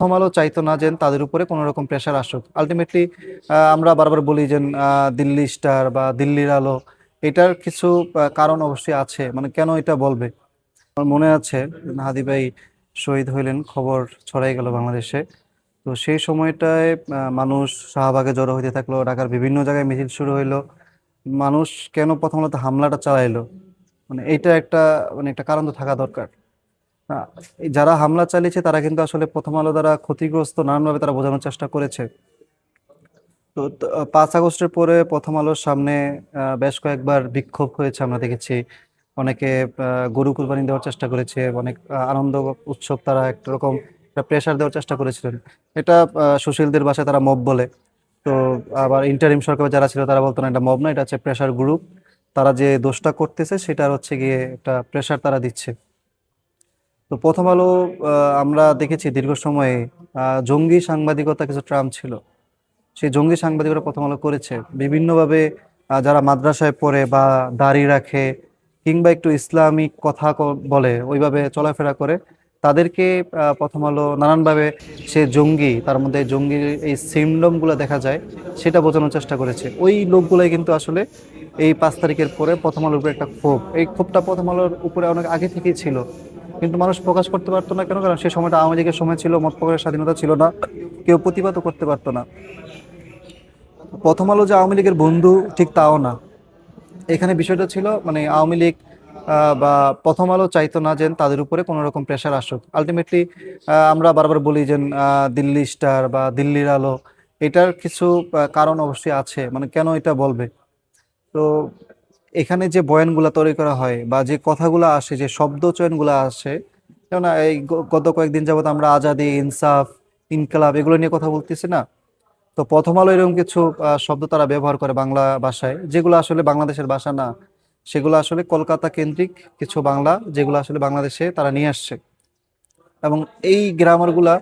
প্রথম আলো চাইতো না যে তাদের উপরে কোনো রকম প্রেশার আসুক। আলটিমেটলি আমরা বারবার বলি যে দিল্লি স্টার বা দিল্লির আলো, এটার কিছু কারণ অবশ্যই আছে। মানে কেন এটা বলবে? আমার মনে আছে হাদি ভাই শহীদ হইলেন, খবর ছড়াই গেল বাংলাদেশে। তো সেই সময়টায় মানুষ শাহবাগে জড়ো হইতে থাকলো, ঢাকার বিভিন্ন জায়গায় মিছিল শুরু হইলো। মানুষ কেন প্রথম আলোতে হামলাটা চালাইলো? মানে এইটা একটা, মানে একটা কারণ তো থাকা দরকার। আহ, এই যারা হামলা চালিয়েছে তারা কিন্তু আসলে প্রথম আলো দ্বারা ক্ষতিগ্রস্ত নানানভাবে তারা বোঝানোর চেষ্টা করেছে। তো 5 আগস্টের পরে প্রথম আলোর সামনে বেশ কয়েকবার বিক্ষোভ হয়েছে, আমরা দেখেছি। অনেকে গরু কুরবানি দেওয়ার চেষ্টা করেছে, অনেক আনন্দ উৎসব, তারা একটা রকম একটা প্রেশার দেওয়ার চেষ্টা করেছিলেন। এটা সুশীলদের ভাষায় তারা মব বলে। তো আবার ইন্টারিম সরকার যারা ছিল তারা বলতো না, এটা মব না, এটা হচ্ছে প্রেশার গ্রুপ। তারা যে দোষটা করতেছে সেটার হচ্ছে গিয়ে একটা প্রেশার তারা দিচ্ছে। তো প্রথম আলো, আমরা দেখেছি দীর্ঘ সময়ে জঙ্গি সাংবাদিকতা কিছু ট্রাম ছিল। সেই জঙ্গি সাংবাদিকরা প্রথম আলো করেছে বিভিন্নভাবে। যারা মাদ্রাসায় পড়ে বা দাড়ি রাখে কিংবা একটু ইসলামিক কথা বলে, ওইভাবে চলাফেরা করে, তাদেরকে প্রথম আলো নানানভাবে সে জঙ্গি, তার মধ্যে জঙ্গির এই সিমডম গুলো দেখা যায়, সেটা বোঝানোর চেষ্টা করেছে। ওই লোকগুলাই কিন্তু আসলে এই 5 তারিখের পরে প্রথম আলোর উপরে একটা ক্ষোভ, এই ক্ষোভটা প্রথম আলোর উপরে অনেক আগে থেকেই ছিল, কিন্তু মানুষ প্রকাশ করতে পারতো না। কেন? কারণ সেই সময়টা আওয়ামী লীগের সময় ছিল, মত প্রকাশের স্বাধীনতা ছিল না, কেউ প্রতিবাদও করতে পারতো না। প্রথম আলো যে আওয়ামী লীগের বন্ধু, ঠিক তাও না। এখানে বিষয়টা ছিল, মানে আওয়ামী লীগ বা প্রথম আলো চাইতো না যে তাদের উপরে কোনো রকম প্রেশার আসুক। আলটিমেটলি আমরা বারবার বলি যে দিল্লি স্টার বা দিল্লির আলো, এটার কিছু কারণ অবশ্যই আছে। মানে কেন এটা বলবে? তো এখানে যে বয়ানগুলা তৈরি করা হয় বা যে কথাগুলো আসে, যে শব্দ চয়নগুলো আসে, যেমন এই গত কয়েকদিন যাবত আমরা আজাদি, ইনসাফ, ইনকালাব এগুলো নিয়ে কথা বলতেছি না? তো প্রথম আলো এরকম কিছু শব্দ তারা ব্যবহার করে বাংলা ভাষায়, যেগুলো আসলে বাংলাদেশের ভাষা না। সেগুলো আসলে কলকাতা কেন্দ্রিক কিছু বাংলা, যেগুলো আসলে বাংলাদেশে তারা নিয়ে আসছে। এবং এই গ্রামারগুলা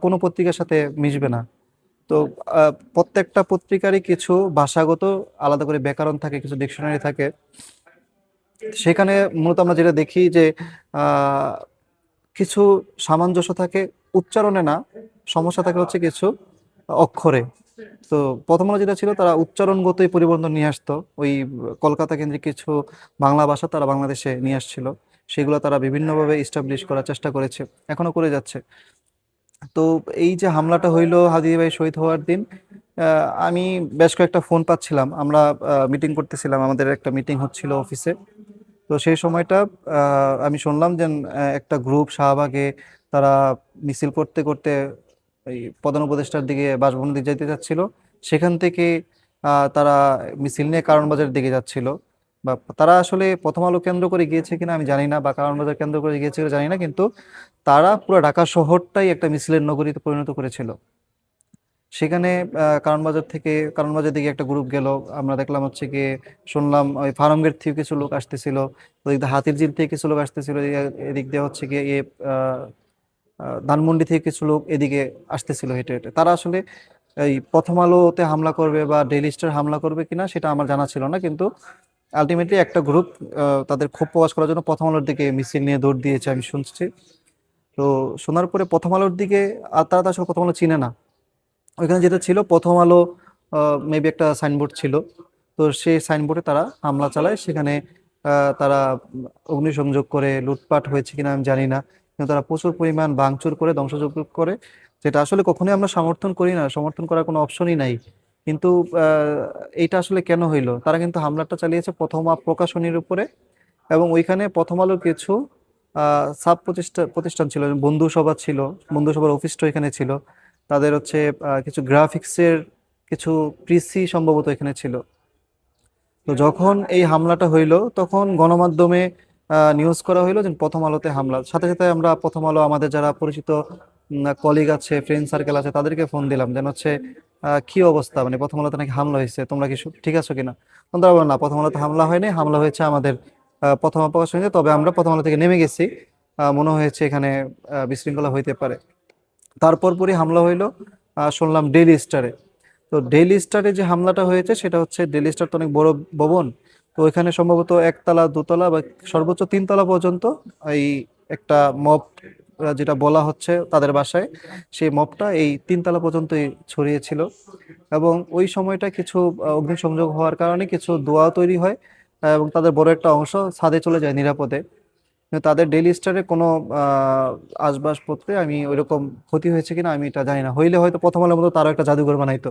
কোনো পত্রিকার সাথে মিশবে না। তো প্রত্যেকটা পত্রিকারই কিছু ভাষাগত আলাদা করে ব্যাকরণ থাকে, কিছু ডিকশনারি থাকে। সেখানে মূলত আমরা যেটা দেখি যে আহ, কিছু সামঞ্জস্য থাকে উচ্চারণে, না, সমস্যা থাকে হচ্ছে কিছু অক্ষরে। তো প্রথম আলো যেটা ছিল, তারা উচ্চারণগতই পরিবর্তন নিয়ে আসতো। ওই কলকাতা কেন্দ্রিক কিছু বাংলা ভাষা তারা বাংলাদেশে নিয়ে আসছিল, সেগুলো তারা বিভিন্নভাবে ইস্টাবলিশ করার চেষ্টা করেছে, এখনো করে যাচ্ছে। তো এই যে হামলাটা হইলো হাদি ভাই শহীদ হওয়ার দিন, আমি বেশ কয়েকটা ফোন পাচ্ছিলাম। আমরা মিটিং করতেছিলাম, আমাদের একটা মিটিং হচ্ছিল অফিসে। তো সেই সময়টা আমি শুনলাম যে একটা গ্রুপ শাহবাগে তারা মিছিল করতে করতে এই প্রধান উপদেষ্টার দিকে, বাসভবনের দিকে যেতে যাচ্ছিল। সেখান থেকে তারা মিছিল নিয়ে কারণবাজারের দিকে যাচ্ছিল। বা তারা আসলে প্রথম আলো কেন্দ্র করে গিয়েছে কিনা আমি জানি না, বা কারণবাজার কেন্দ্র করে গিয়েছিল জানি না, কিন্তু তারা পুরো ঢাকা শহরটাই একটা মিছিলের নগরীতে পরিণত করেছিল। সেখানে কারণবাজার থেকে, কারণবাজার দিকে একটা গ্রুপ গেল। আমরা দেখলাম হচ্ছে গিয়ে, শুনলাম ওই ফার্মগেট থেকে কিছু লোক আসতেছিল, ওদিক দিয়ে হাতির ঝিল থেকে কিছু লোক আসতেছিল, এদিক দিয়ে হচ্ছে গিয়ে ধানমন্ডি থেকে কিছু লোক এদিকে আসতেছিল হেঁটে হেঁটে। তারা আসলে এই প্রথম আলোতে হামলা করবে বা ডেইলি স্টার হামলা করবে কিনা সেটা আমার জানা ছিল না, কিন্তু আলটিমেটলি একটা গ্রুপ তাদের ক্ষোভ প্রকাশ করার জন্য প্রথম আলোর দিকে মিছিল নিয়ে দৌড় দিয়েছে, আমি শুনছি। তো শোনার পরে প্রথম আলোর দিকে, আর তারা তো আসলে প্রথম আলো চিনে না। ওইখানে যেটা ছিল, প্রথম আলো মেবি একটা সাইনবোর্ড ছিল। তো সেই সাইনবোর্ডে তারা হামলা চালায়। সেখানে তারা অগ্নিসংযোগ করে, লুটপাট হয়েছে কিনা আমি জানি না, কিন্তু তারা প্রচুর পরিমাণ ভাঙচুর করে, ধ্বংসযজ্ঞ করে, যেটা আসলে কখনোই আমরা সমর্থন করি না, সমর্থন করার কোনো অপশনই নাই। কিন্তু এইটা আসলে কেন হইলো? তারা কিন্তু হামলাটা চালিয়েছে প্রথম প্রকাশনীর উপরে। এবং ওইখানে প্রথম আলোর কিছু সাব প্রতিষ্ঠান ছিল, বন্ধু সভা ছিল, বন্ধু সভার অফিসটা এখানে ছিল। তাদের হচ্ছে কিছু গ্রাফিক্সের কিছু পিসি সম্ভবত এখানে ছিল। তো যখন এই হামলাটা হইলো, তখন গণমাধ্যমে নিউজ করা হইলো যে প্রথম আলোতে হামলা। সাথে সাথে আমরা প্রথম আলো, আমাদের যারা পরিচিত কলিগ আছে, ফ্রেন্ড সার্কেল আছে, তাদেরকে ফোন দিলাম যেন হচ্ছে কি অবস্থা, মানে প্রথম আলোতে নাকি হামলা হয়েছে, তোমরা কি ঠিক আছো কিনা? তখন তারা বললো, না, প্রথম আলোতে হামলা হয়নি, হামলা হয়েছে আমাদের প্রথম প্রকাশ হয়েছে, তবে আমরা প্রথম আলো থেকে নেমে গেছি। মনে হয়েছে এখানে বিশৃঙ্খলা হইতে পারে। তারপর পরই হামলা হইলো শুনলাম ডেইলি স্টারে। তো ডেইলি স্টারে যে হামলাটা হয়েছে সেটা হচ্ছে, ডেইলি স্টার তো অনেক বড় ভবন। তো ওইখানে সম্ভবত একতলা, দোতলা বা সর্বোচ্চ 3 তলা পর্যন্ত এই একটা মব যেটা বলা হচ্ছে তাদের বাসায়, সেই মপটা এই 3 তলা পর্যন্তই ছড়িয়েছিল। এবং ওই সময়টা কিছু অগ্নিসংযোগ হওয়ার কারণে কিছু ধোঁয়া তৈরি হয়, এবং তাদের বড় একটা অংশ ছাদে চলে যায় নিরাপদে। কিন্তু তাদের ডেইলি স্টারে কোনো আহ, আসবাবপত্রে আমি ওইরকম ক্ষতি হয়েছে কিনা আমি এটা জানি না, হইলে হয়তো প্রথম আলোর মতো তারও একটা জাদুঘর বানাইতো।